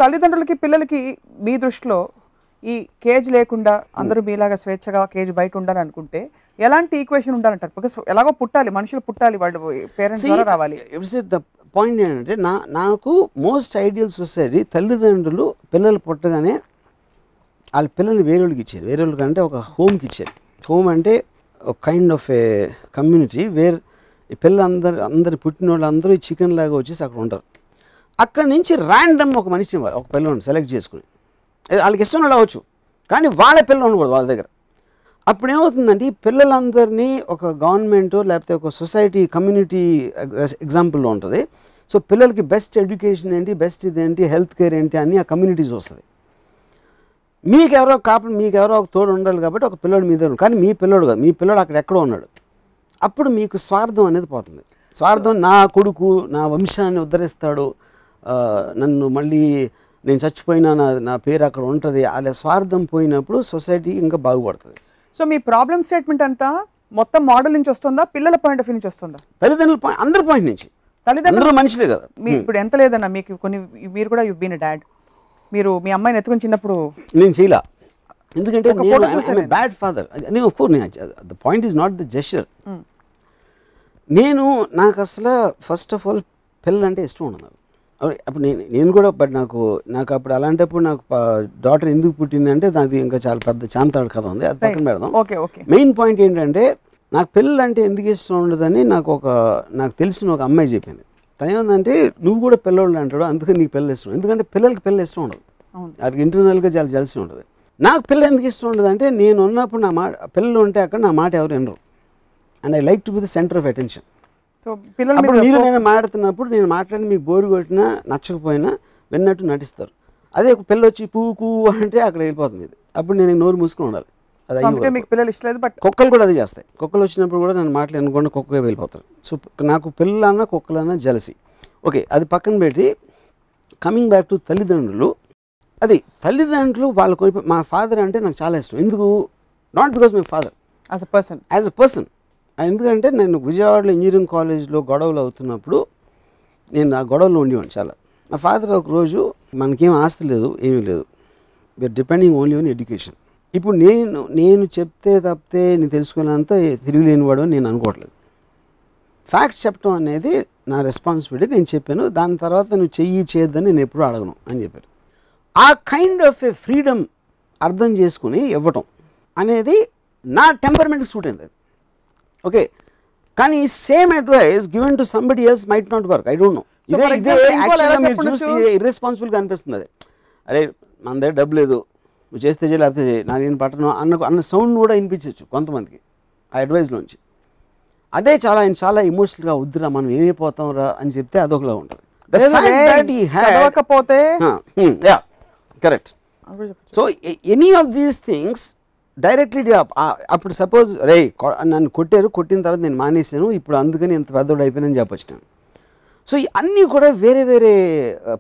తల్లిదండ్రులకి పిల్లలకి మీ దృష్టిలో ఈ కేజ్ లేకుండా అందరూ మీలాగా స్వేచ్ఛగా కేజ్ బయట ఉండాలి అనుకుంటే ఎలాంటి ఈక్వేషన్ ఉండాలంటారు? బికాస్ ఎలాగో పుట్టాలి, మనుషులు పుట్టాలి, వాళ్ళు పేరెంట్స్ ద్వారా రావాలి. ద పాయింట్ ఏంటంటే నాకు మోస్ట్ ఐడియల్ సొసైటీ తల్లిదండ్రులు పిల్లలు పుట్టగానే వాళ్ళ పిల్లల్ని వేరేళ్ళకి ఇచ్చారు. వేరేళ్ళకి అంటే ఒక హోమ్కి ఇచ్చారు. హోమ్ అంటే ఒక kind of a community where ఈ అందరు పుట్టిన వాళ్ళు అందరూ చికెన్ లాగా వచ్చేసి అక్కడ ఉంటారు. అక్కడి నుంచి ర్యాండమ్ ఒక మనిషిని ఇవ్వాలి, ఒక పిల్లల్ని సెలెక్ట్ చేసుకుని. వాళ్ళకి ఇష్టం రావచ్చు, కానీ వాళ్ళ పిల్లలు ఉండకూడదు వాళ్ళ దగ్గర. అప్పుడు ఏమవుతుందంటే ఈ పిల్లలందరినీ ఒక గవర్నమెంట్ లేకపోతే ఒక సొసైటీ కమ్యూనిటీ ఎగ్జాంపుల్లో ఉంటుంది. సో పిల్లలకి బెస్ట్ ఎడ్యుకేషన్ ఏంటి, బెస్ట్ ఇదేంటి, హెల్త్ కేర్ ఏంటి అని ఆ కమ్యూనిటీస్ వస్తుంది. మీకెవరో ఒక తోడు ఉండాలి కాబట్టి ఒక పిల్లడు మీ దగ్గర, కానీ మీ పిల్లడు కాదు, మీ పిల్లడు అక్కడ ఎక్కడో ఉన్నాడు. అప్పుడు మీకు స్వార్థం అనేది పోతుంది. స్వార్థం, నా కొడుకు నా వంశాన్ని ఉద్ధరిస్తాడు, నన్ను మళ్ళీ నేను చచ్చిపోయినా నా పేరు అక్కడ ఉంటుంది, అలా స్వార్థం పోయినప్పుడు సొసైటీ ఇంకా బాగుపడుతుంది. సో మీ ప్రాబ్లమ్ స్టేట్మెంట్ అంతా మొత్తం మోడల్ నుంచి వస్తుందా, పిల్లల పాయింట్ ఆఫ్ వ్యూ నుంచి వస్తుందా? తల్లిదండ్రుల పాయింట్, అందరి పాయింట్ నుంచి. తల్లిదండ్రులు మనుషులే కదా. ఇప్పుడు ఎంత లేదన్నా మీకు కొన్ని, మీరు కూడా యు బీన్ ఎ డాడ్, మీరు మీ అమ్మాయిని ఎత్తుకుని చిన్నప్పుడు నేను చేయలా, ఎందుకంటే bad father. The point is not the gesture. నాకు అసలు ఫస్ట్ ఆఫ్ ఆల్ పిల్లలు అంటే ఇష్టం ఉండదు. అప్పుడు నేను కూడా, బట్ నాకు అప్పుడు అలాంటప్పుడు నాకు డాటర్ ఎందుకు పుట్టింది అంటే దానికి ఇంకా చాలా పెద్ద చాంతాడు కథ ఉంది, అది పక్కన పెడదాం. మెయిన్ పాయింట్ ఏంటంటే నాకు పిల్లలు అంటే ఎందుకు ఇష్టం ఉండదని నాకు తెలిసిన ఒక అమ్మాయి చెప్పింది. తను ఏమందంటే, నువ్వు కూడా పిల్లలు అంటాడు, అందుకని నీకు పిల్లలు ఇష్టం. ఎందుకంటే పిల్లలకి పిల్లలు ఇష్టం ఉండదు, అది ఇంటర్నల్గా చాలా జలసి ఉంటుంది. నాకు పిల్లలు ఎందుకు ఇష్టం ఉండదు అంటే, నేను ఉన్నప్పుడు నా మాట పిల్లలు ఉంటే అక్కడ నా మాట ఎవరు వినరు, and I like to be the centre of attention. So పిల్లలు నేను మాట్లాడుతున్నప్పుడు నేను మాట్లాడి మీకు బోరు కొట్టినా నచ్చకపోయినా విన్నట్టు నటిస్తారు. అదే ఒక పిల్ల వచ్చి పువ్వు అంటే అక్కడ వెళ్ళిపోతుంది ఇది, అప్పుడు నేను నోరు మూసుకొని ఉండాలి. అది మీకు పిల్లలు ఇష్టం లేదు, బట్ కుక్కలు కూడా అదే చేస్తాయి. కుక్కలు వచ్చినప్పుడు కూడా నన్ను మాటలు అనుకోండి కుక్కగా వెళ్ళిపోతారు. సో నాకు పిల్లలన్నా కుక్కలన్నా జలసి. ఓకే, అది పక్కన పెట్టి కమింగ్ బ్యాక్ టు తల్లిదండ్రులు. అది తల్లిదండ్రులు వాళ్ళ మా ఫాదర్ అంటే నాకు చాలా ఇష్టం. ఎందుకు? Not because my father, as a person. ఎందుకంటే నేను విజయవాడలో ఇంజనీరింగ్ కాలేజ్లో గొడవలు అవుతున్నప్పుడు నేను ఆ గొడవలో ఉండేవాడిని చాలా. మా ఫాదర్ ఒకరోజు, మనకేం ఆస్తి లేదు, ఏమీ లేదు, we're depending only on education. ఇప్పుడు నేను చెప్తే తప్పితే నేను తెలుసుకున్నంత తిరిగిలేనివాడు అని నేను అనుకోవట్లేదు. ఫ్యాక్ట్ చెప్పడం అనేది నా రెస్పాన్సిబిలిటీ. నేను చెప్పాను, దాని తర్వాత నువ్వు చేయొద్దని నేను ఎప్పుడూ అడగను అని చెప్పారు. ఆ కైండ్ ఆఫ్ ఏ ఫ్రీడమ్ అర్థం చేసుకుని ఇవ్వటం అనేది నా టెంపర్మెంట్కి సూట్ అయింది. ఓకే, కానీ same advice given to somebody else might not work. I don't no. ఇదే యాక్చువల్గా మీరు చూస్తే ఇర్రెస్పాన్సిబుల్గా అనిపిస్తుంది. అది అరే మన దగ్గర డబ్బు లేదు, నువ్వు చేస్తే చేయాలి, లేకపోతే చేయి, నాకేం పట్టను అన్న సౌండ్ కూడా వినిపించవచ్చు కొంతమందికి ఆ అడ్వైస్లోంచి. అదే చాలా ఎమోషనల్గా వద్దురా మనం ఏమైపోతాం రా అని చెప్తే అదొకలా ఉంటుంది. Correct. So any of these things directly అప్పుడు సపోజ్ రే నన్ను కొట్టిన తర్వాత నేను మానేసాను, ఇప్పుడు అందుకని ఇంత పెద్దోడు అయిపోయినని చెప్పొచ్చు. సో అన్నీ కూడా వేరే వేరే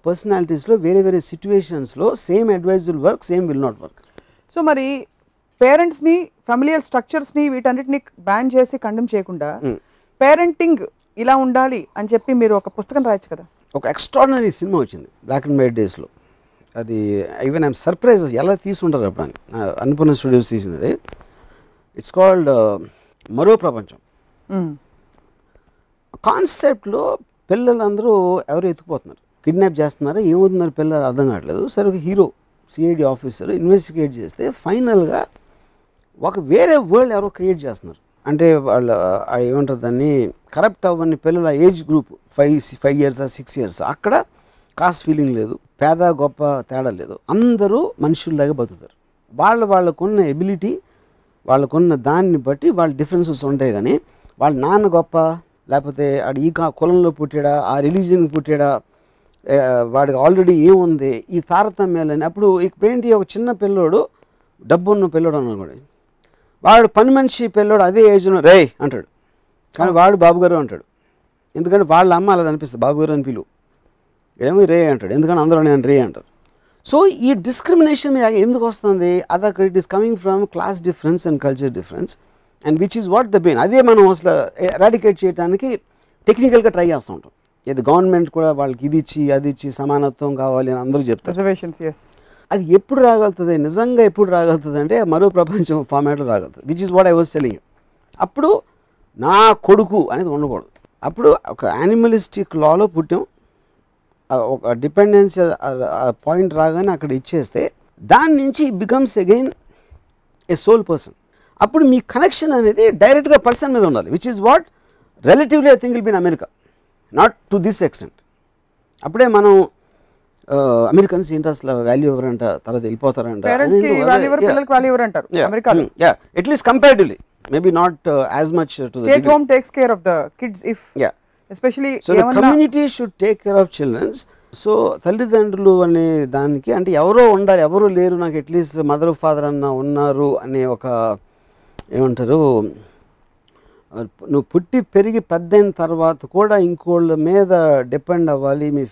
పర్సనాలిటీస్లో వేరే సిచ్యువేషన్స్లో same advice will work, same will not work. So మరి పేరెంట్స్ని, ఫ్యామిలియల్ స్ట్రక్చర్స్ని వీటన్నిటిని బ్యాన్ చేసి కండెమ్ చేయకుండా పేరెంటింగ్ ఇలా ఉండాలి అని చెప్పి మీరు ఒక పుస్తకం రాయొచ్చు కదా. ఒక ఎక్స్ట్రాడినరీ సినిమా వచ్చింది బ్లాక్ అండ్ వైట్ డేస్లో. అది ఈవెన్ ఐఎమ్ సర్ప్రైజ్ ఎలా తీసుకుంటారు అప్పుడు అని. అన్నపూర్ణ స్టూడియోస్ తీసింది. ఇట్స్ కాల్డ్ మరో ప్రపంచం. కాన్సెప్ట్లో పిల్లలందరూ ఎవరు ఎత్తుకుపోతున్నారు, కిడ్నాప్ చేస్తున్నారు, ఏమవుతున్నారు పిల్లలు అర్థం కావట్లేదు. సరే ఒక హీరో సిఐడి ఆఫీసర్ ఇన్వెస్టిగేట్ చేస్తే ఫైనల్గా ఒక వేరే వరల్డ్ ఎవరో క్రియేట్ చేస్తున్నారు. అంటే వాళ్ళు ఏమంటారు దాన్ని, కరప్ట్ అవ్వని పిల్లల ఏజ్ గ్రూప్ 5 years 6 years, అక్కడ కాస్ట్ ఫీలింగ్ లేదు, పేద గొప్ప తేడా లేదు, అందరూ మనుషుల్లాగా బతుకుతారు. వాళ్ళకున్న ఎబిలిటీ, వాళ్ళకున్న దాన్ని బట్టి వాళ్ళ డిఫరెన్సెస్ ఉంటాయి. కానీ వాళ్ళ నాన్న గొప్ప, లేకపోతే వాడు ఈ కులంలో పుట్టాడా, ఆ రిలీజియన్ పుట్టాడా, వాడికి ఆల్రెడీ ఏముంది, ఈ తారతమ్యాలని. అప్పుడు ఇప్పుడేంటి, ఒక చిన్న పిల్లోడు, డబ్బున్న పిల్లోడు అనుకోండి, వాడు పని మనిషి పిల్లోడు అదే ఏజ్లో రే అంటాడు, కానీ వాడు బాబుగారు అంటాడు. ఎందుకంటే వాళ్ళ అమ్మ అలా అనిపిస్తుంది, బాబుగారు అని పిలువు, ఏమో రే అంటాడు, ఎందుకంటే అందరూ నేను రే అంటారు. సో ఈ డిస్క్రిమినేషన్ ఎందుకు వస్తుంది? Other it is coming from class difference and culture difference, and which is what the bane. అదే మనం అసలు ఎరాడికేట్ చేయడానికి టెక్నికల్గా ట్రై చేస్తూ ఉంటాం. ఇది గవర్నమెంట్ కూడా వాళ్ళకి ఇది ఇచ్చి అది ఇచ్చి సమానత్వం కావాలి అని అందరూ చెప్తారు. Reservations, yes. అది ఎప్పుడు రాగలుగుతుంది, నిజంగా ఎప్పుడు రాగలుగుతుంది అంటే మరో ప్రపంచం ఫార్మాట్లో రాగలుగుతుంది, which is what I was telling you. అప్పుడు నా కొడుకు అనేది ఉండకూడదు. అప్పుడు ఒక యానిమలిస్టిక్ లాలో పుట్టాం, ఒక డిపెండెన్సీ పాయింట్ రాగానే అక్కడ ఇచ్చేస్తే దాని నుంచి becomes again a soul person. అప్పుడు మీ కనెక్షన్ అనేది డైరెక్ట్గా పర్సన్ మీద ఉండాలి, which is what relatively I think will be in America, not to this extent. అప్పుడే మనం అమెరికన్స్ ఇంట్రెస్ట్ వాల్యూ ఎవరంట, తర్వాత వెళ్ళిపోతారంట, at least comparatively maybe not as much. State home takes care of the kids if especially community should take care of childrens. సో తల్లిదండ్రులు అనే దానికి అంటే ఎవరో ఉండాలి, ఎవరో లేరు, నాకు అట్లీస్ట్ మదర్ ఫాదర్ అన్న ఉన్నారు అనే ఒక ఏమంటారు, నువ్వు పుట్టి పెరిగి పెద్దయిన తర్వాత కూడా ఇంకోళ్ళ మీద డిపెండ్ అవ్వాలి, మీ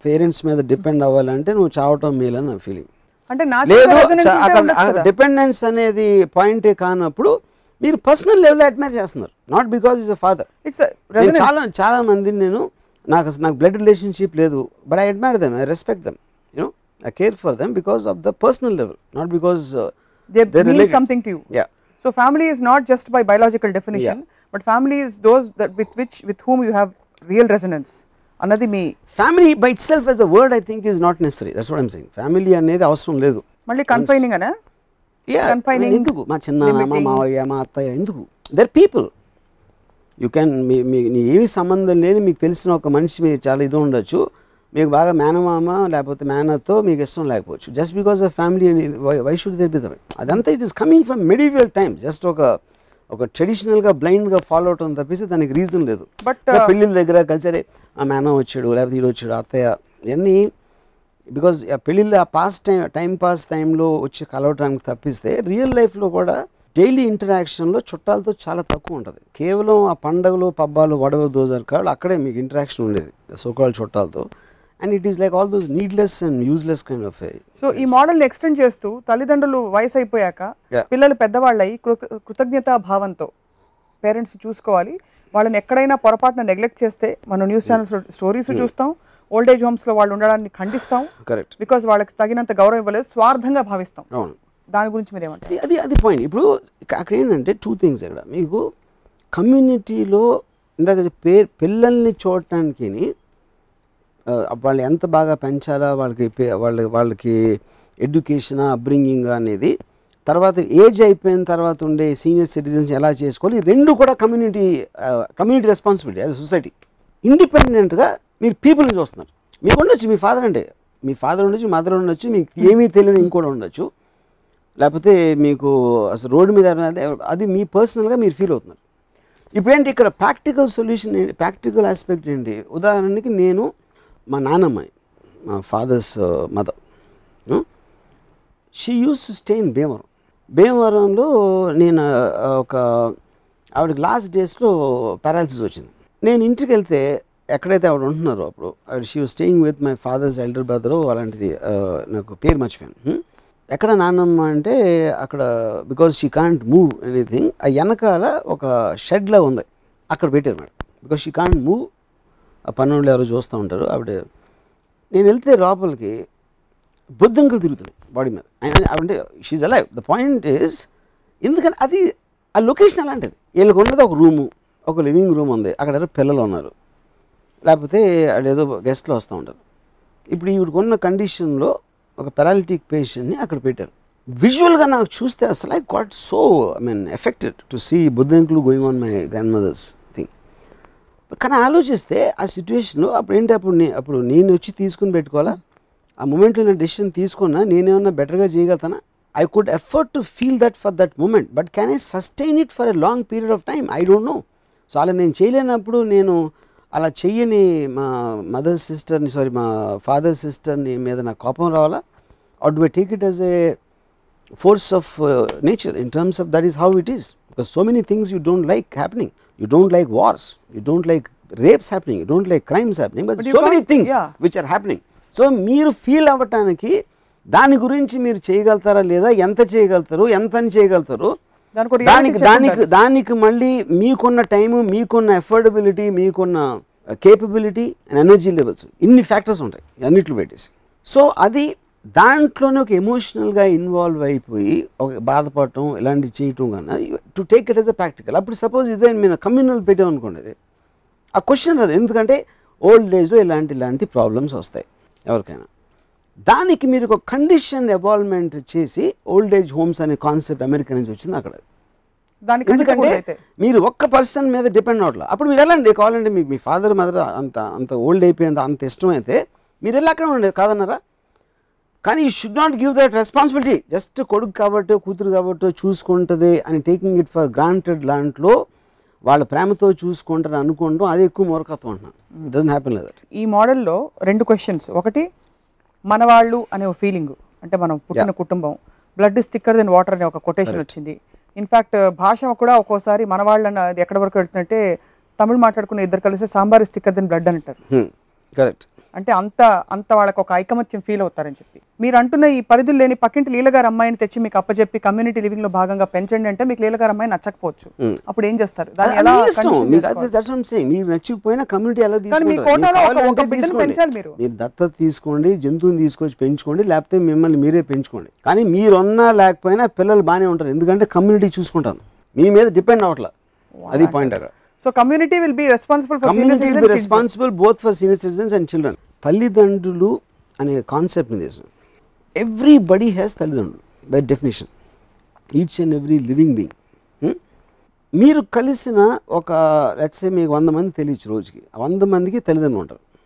పేరెంట్స్ మీద డిపెండ్ అవ్వాలంటే నువ్వు చావటం మేలని నా ఫీలింగ్. అంటే లేదు అక్కడ డిపెండెన్స్ అనేది పాయింటే కానప్పుడు మీరు పర్సనల్ లెవెల్ అడ్మైర్ చేస్తున్నారు, not because is a father. చాలా మందిని నాకు బ్లడ్ రిలేషన్షిప్ లేదు, but I admire them, I respect them, you know, I care for them because of the personal level, not because they mean something to you. Yeah. So family is not just by biological definition, but family is those that with whom you have real resonance. Another me. Family by itself as a word I think is not necessary. That's what I'm saying. Family అనేది అవసరం లేదు. మళ్ళీ confining అనా? Yeah. Confining ఎందుకు? మా చిన్నాన్న, మా మావయ్య, మా అత్తయ్య ఎందుకు? They're people. You can మీ ఏమి సంబంధం లేని మీకు తెలిసిన ఒక మనిషి మీకు చాలా ఇది ఉండొచ్చు, మీకు బాగా మేనమామ లేకపోతే మేనతో మీకు ఇష్టం లేకపోవచ్చు, just because of family. Why should there be that? అదంతా it is coming from medieval times. Just ఒక ట్రెడిషనల్గా బ్లైండ్గా ఫాలో అవటం తప్పిస్తే దానికి రీజన్ లేదు. బట్ పెళ్ళిళ్ళ దగ్గర కలిసరే ఆ మేన వచ్చాడు లేకపోతే ఈడు వచ్చాడు అత్తయ్య ఇవన్నీ బికాజ్ పెళ్ళిళ్ళు ఆ టైం పాస్ టైంలో వచ్చి కలవటానికి తప్పిస్తే రియల్ లైఫ్లో కూడా డైలీ ఇంటరాక్షన్లో చుట్టాలతో చాలా తక్కువ ఉంటుంది. కేవలం ఆ పండుగలు పబ్బాలు వడవ దోజర్ కాళ్ళు అక్కడే మీకు ఇంటరాక్షన్ ఉండేది సోకాల్ చుట్టాలతో. And it is like all those needless and useless kind of. So ఈ మోడల్ని ఎక్స్టెండ్ చేస్తూ తల్లిదండ్రులు వయసు అయిపోయాక పిల్లలు పెద్దవాళ్ళై కృతజ్ఞతా భావంతో పేరెంట్స్ చూసుకోవాలి. వాళ్ళని ఎక్కడైనా పొరపాటున నెగ్లెక్ట్ చేస్తే మనం న్యూస్ ఛానల్స్ స్టోరీస్ చూస్తాం, ఓల్డ్ ఏజ్ హోమ్స్లో వాళ్ళు ఉండడాన్ని ఖండిస్తాం. కరెక్ట్. బికాజ్ వాళ్ళకి తగినంత గౌరవం ఇవ్వలేదు, స్వార్థంగా భావిస్తాం. అవును, దాని గురించి మీరు ఏమంటారు? అది పాయింట్. ఇప్పుడు అక్కడ ఏంటంటే టూ థింగ్స్. ఇక్కడ మీకు కమ్యూనిటీలో ఇందాక పిల్లల్ని చూడటానికి వాళ్ళు ఎంత బాగా పెంచాలా, వాళ్ళకి ఎడ్యుకేషన్ అప్బ్రింగింగ్ అనేది, తర్వాత ఏజ్ అయిపోయిన తర్వాత ఉండే సీనియర్ సిటిజన్స్ ఎలా చేసుకోవాలి, రెండు కూడా కమ్యూనిటీ రెస్పాన్సిబిలిటీ యాజ్ సొసైటీ. ఇండిపెండెంట్గా మీరు పీపుల్ని చూస్తున్నారు. మీకు ఉండొచ్చు మీ ఫాదర్ ఉండొచ్చు, మదర్ ఉండొచ్చు, మీకు ఏమీ తెలియని ఇంకోటి ఉండొచ్చు, లేకపోతే మీకు అసలు రోడ్డు మీద అది మీ పర్సనల్గా మీరు ఫీల్ అవుతున్నారు. ఇప్పుడేంటి ఇక్కడ ప్రాక్టికల్ సొల్యూషన్ ఏంటి, ప్రాక్టికల్ ఆస్పెక్ట్ ఏంటి? ఉదాహరణకి నేను మా నాన్నమ్మని, మా father's mother, she used to stay in భీమవరంలో నేను ఆవిడకి లాస్ట్ డేస్లో పారాలసిస్ వచ్చింది. నేను ఇంటికి వెళ్తే ఎక్కడైతే ఆవిడ ఉంటున్నారో అప్పుడు she was staying with my father's elder brother, అలాంటిది నాకు పేరు మర్చిపోయాను. ఎక్కడ నాన్నమ్మ అంటే అక్కడ because she can't move anything, ఆ వెనకాల ఒక షెడ్లా ఉంది అక్కడ పెట్టారు madam. Because she can't move, ఆ పన్నులు ఎవరు చూస్తూ ఉంటారు. నేను వెళ్తే లోపలికి బొద్దంకులు తిరుగుతున్నాయి బాడీ మీద. అంటే she's alive. The point is ఎందుకంటే అది ఆ లొకేషన్ అలాంటిది. వీళ్ళకి ఉన్నది ఒక రూము, ఒక లివింగ్ రూమ్ ఉంది, అక్కడ పిల్లలు ఉన్నారు, లేకపోతే అదేదో గెస్ట్లు వస్తూ ఉంటారు. ఇప్పుడు ఈవిడికి ఉన్న కండిషన్లో ఒక పారాలిటిక్ పేషెంట్ని అక్కడ పెట్టారు. విజువల్గా నాకు చూస్తే అసలు I got so affected to see బుద్ధంకులు going on my grandmother's thing. కానీ ఆలోచిస్తే ఆ సిచ్యువేషన్లో అప్పుడు నేను వచ్చి తీసుకుని పెట్టుకోవాలా, ఆ మూమెంట్లో నేను డెసిషన్ తీసుకున్నా, నేనేమన్నా బెటర్గా చేయగలుగుతానా? I could effort to feel that for that moment, but can I sustain it for a long period of time? I don't know. So అలా నేను చేయలేనప్పుడు నేను అలా చెయ్యని మా మా ఫాదర్ సిస్టర్ని మీద నాకు కోపం రావాలా? Or do I take it as a force of nature in terms of that is how it is? Because so many things you don't like happening. You don't like wars, you don't like rapes happening, you don't like crimes happening, but so many things which are happening. So మీరు feel అవ్వటానికి దాని గురించి మీరు చేయగలుగుతారా లేదా, ఎంత చేయగలుగుతారు, ఎంత అని చేయగలుగుతారు, దానికి మళ్ళీ మీకున్న టైము, మీకున్న ఎఫోర్డబిలిటీ, మీకున్న కేపబిలిటీ అండ్ ఎనర్జీ లెవెల్స్, ఇన్ని ఫ్యాక్టర్స్ ఉంటాయి అన్నిట్లో పెట్టేసి. సో అది దాంట్లోనే ఒక ఎమోషనల్గా ఇన్వాల్వ్ అయిపోయి ఒక బాధపడటం ఇలాంటివి చేయటం కన్నా to take it as a practical. అప్పుడు సపోజ్ ఇదే మీరు కమ్యూనల్ పెట్టామనుకోండి, అది ఆ క్వశ్చన్ అది. ఎందుకంటే ఓల్డ్ ఏజ్లో ఇలాంటి ప్రాబ్లమ్స్ వస్తాయి ఎవరికైనా. దానికి మీరు ఒక కండిషన్ ఎవాల్వ్మెంట్ చేసి ఓల్డ్ ఏజ్ హోమ్స్ అనే కాన్సెప్ట్ అమెరికా నుంచి వచ్చింది అక్కడ. ఎందుకంటే మీరు ఒక్క పర్సన్ మీద డిపెండ్ అవ్వట్లేదు. అప్పుడు మీరు వెళ్ళండి, కావాలంటే మీకు మీ ఫాదర్ మదర్ అంత ఓల్డ్ అయిపోయింది, అంత ఇష్టమైతే మీరు వెళ్ళి అక్కడ ఉండే కాదన్నారా. కానీ you should not give that responsibility. Just కొడుకు కాబట్టి కూతురు కాబట్టి చూసుకుంటుంది అని టేకింగ్ ఇట్ ఫర్ గ్రాంటెడ్ దాంట్లో వాళ్ళ ప్రేమతో చూసుకుంటారు అనుకుంటాం, అది ఎక్కువ మూర్ఖత్వం అంటున్నాను. It doesn't happen like that. ఈ మోడల్లో 2 క్వశ్చన్స్. ఒకటి, మనవాళ్ళు అనే ఒక ఫీలింగ్, అంటే మనం పుట్టిన కుటుంబం. Blood is thicker then water అనే ఒక కొటేషన్ వచ్చింది. ఇన్ఫ్యాక్ట్ భాష కూడా ఒక్కోసారి మనవాళ్ళు అన్న ఎక్కడి వరకు వెళ్తుందంటే తమిళ్ మాట్లాడుకున్న ఇద్దరు కలిసి sambar is thicker then blood అని అంటారు. కరెక్ట్. అంటే అంత వాళ్ళకి ఒక ఐకమత్యం ఫీల్ అవుతారని చెప్పి. మీరు అంటున్న ఈ పరిధులు లేని పక్కింటి లీలగారు అమ్మాయిని తెచ్చి మీకు అప్పచెప్పి కమ్యూనిటీ లివింగ్ లో భాగంగా పెంచండి అంటే మీకు లీలగారు అమ్మాయి నచ్చకపోవచ్చు. అప్పుడు ఏం చేస్తారు? మీరు నచ్చకపోయినా కమ్యూనిటీ ఎలా మీరు దత్తత తీసుకోండి, జంతువుని తీసుకొచ్చి పెంచుకోండి, లేకపోతే మిమ్మల్ని మీరే పెంచుకోండి. కానీ మీరున్నా లేకపోయినా పిల్లలు బాగానే ఉంటారు, ఎందుకంటే కమ్యూనిటీ చూసుకుంటాను, మీ మీద డిపెండ్ అవ్వట్లేదు. అది పాయింట్ అక్కడ. So community will be responsible for senior citizens. Community will be responsible both for senior citizens and children. తల్లిదండ్రులు అనే కాన్సెప్ట్ ని తీసు. ఎవ్రీబడి హ్యాస్ తల్లిదండ్రులు by definition, each and every living being. మీరు కలిసిన ఒక లెట్స్ సే మీకు 100 మంది తెలియచ్చు రోజుకి, 100 మందికి తల్లిదండ్రులు ఉంటారు.